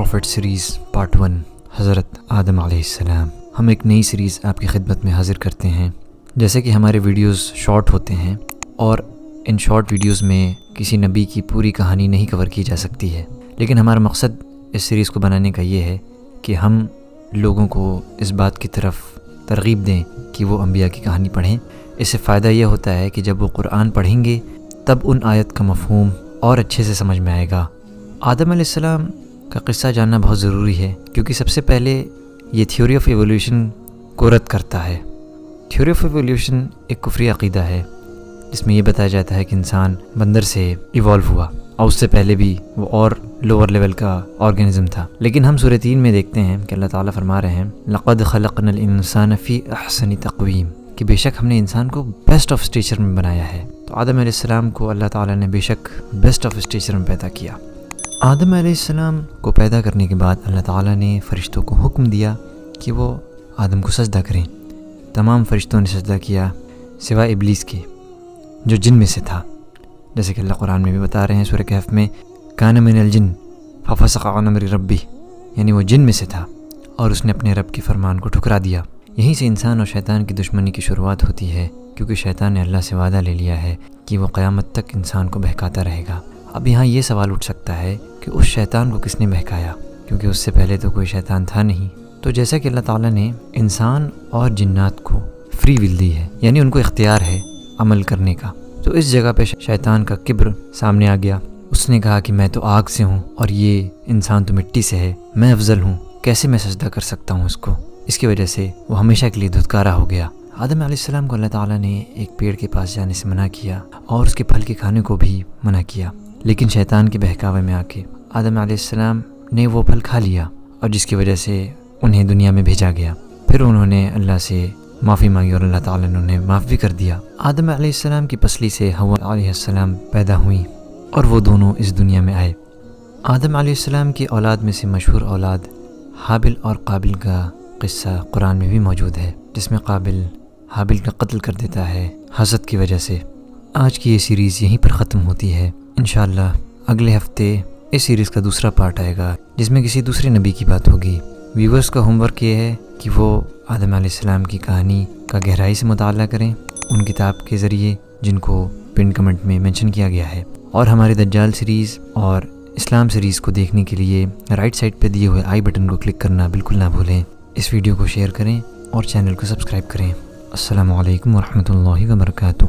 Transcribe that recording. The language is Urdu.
پروفٹ سیریز پارٹ 1 حضرت آدم علیہ السلام۔ ہم ایک نئی سیریز آپ کی خدمت میں حاضر کرتے ہیں۔ جیسے کہ ہمارے ویڈیوز شارٹ ہوتے ہیں اور ان شارٹ ویڈیوز میں کسی نبی کی پوری کہانی نہیں کور کی جا سکتی ہے، لیکن ہمارا مقصد اس سیریز کو بنانے کا یہ ہے کہ ہم لوگوں کو اس بات کی طرف ترغیب دیں کہ وہ انبیاء کی کہانی پڑھیں۔ اس سے فائدہ یہ ہوتا ہے کہ جب وہ قرآن پڑھیں گے تب ان آیت کا مفہوم اور اچھے سے سمجھ میں آئے گا۔ آدم علیہ السلام کا قصہ جاننا بہت ضروری ہے، کیونکہ سب سے پہلے یہ تھیوری آف ایولیوشن کو رد کرتا ہے۔ تھیوری آف ایولیوشن ایک کفری عقیدہ ہے جس میں یہ بتایا جاتا ہے کہ انسان بندر سے ایوالو ہوا اور اس سے پہلے بھی وہ اور لوور لیول کا آرگینزم تھا۔ لیکن ہم سورہ 3 میں دیکھتے ہیں کہ اللہ تعالیٰ فرما رہے ہیں لَقَدْ خَلَقْنَا الْإِنسَانَ فِي أَحْسَنِ تَقْوِيمٍ، کہ بے شک ہم نے انسان کو بیسٹ آف اسٹیچر میں بنایا ہے۔ تو آدم علیہ السلام کو اللہ تعالیٰ نے بے شک بیسٹ آف اسٹیچر میں پیدا کیا۔ آدم علیہ السلام کو پیدا کرنے کے بعد اللہ تعالیٰ نے فرشتوں کو حکم دیا کہ وہ آدم کو سجدہ کریں۔ تمام فرشتوں نے سجدہ کیا سوائے ابلیس کے جو جن میں سے تھا، جیسے کہ اللہ قرآن میں بھی بتا رہے ہیں سورہ کہف میں کان من الجن ففسق عن امر ربہ، یعنی وہ جن میں سے تھا اور اس نے اپنے رب کے فرمان کو ٹھکرا دیا۔ یہیں سے انسان اور شیطان کی دشمنی کی شروعات ہوتی ہے، کیونکہ شیطان نے اللہ سے وعدہ لے لیا ہے کہ وہ قیامت تک انسان کو بہکاتا رہے گا۔ اب یہاں یہ سوال اٹھ سکتا ہے کہ اس شیطان کو کس نے بہکایا، کیونکہ اس سے پہلے تو کوئی شیطان تھا نہیں۔ تو جیسا کہ اللہ تعالیٰ نے انسان اور جنات کو فری ول دی ہے، یعنی ان کو اختیار ہے عمل کرنے کا، تو اس جگہ پہ شیطان کا کبر سامنے آ گیا۔ اس نے کہا کہ میں تو آگ سے ہوں اور یہ انسان تو مٹی سے ہے، میں افضل ہوں، کیسے میں سجدہ کر سکتا ہوں اس کو۔ اس کی وجہ سے وہ ہمیشہ کے لیے دھتکارا ہو گیا۔ آدم علیہ السلام کو اللہ تعالیٰ نے ایک پیڑ کے پاس جانے سے منع کیا اور اس کے پھل کے کھانے کو بھی منع کیا، لیکن شیطان کے بہکاوے میں آ کے آدم علیہ السلام نے وہ پھل کھا لیا، اور جس کی وجہ سے انہیں دنیا میں بھیجا گیا۔ پھر انہوں نے اللہ سے معافی مانگی اور اللہ تعالیٰ نے انہیں معاف بھی کر دیا۔ آدم علیہ السلام کی پسلی سے حوا علیہ السلام پیدا ہوئیں اور وہ دونوں اس دنیا میں آئے۔ آدم علیہ السلام کی اولاد میں سے مشہور اولاد حابل اور قابل کا قصہ قرآن میں بھی موجود ہے، جس میں قابل حابل کا قتل کر دیتا ہے حسد کی وجہ سے۔ آج کی یہ سیریز یہیں پر ختم ہوتی ہے۔ انشاءاللہ اگلے ہفتے اس سیریز کا دوسرا پارٹ آئے گا، جس میں کسی دوسرے نبی کی بات ہوگی۔ ویورز کا ہوم ورک یہ ہے کہ وہ آدم علیہ السلام کی کہانی کا گہرائی سے مطالعہ کریں ان کتاب کے ذریعے جن کو پن کمنٹ میں مینشن کیا گیا ہے، اور ہمارے دجال سیریز اور اسلام سیریز کو دیکھنے کے لیے رائٹ سائڈ پہ دیے ہوئے آئی بٹن کو کلک کرنا بالکل نہ بھولیں۔ اس ویڈیو کو شیئر کریں اور چینل کو سبسکرائب کریں۔ السلام علیکم ورحمۃ اللہ وبرکاتہ۔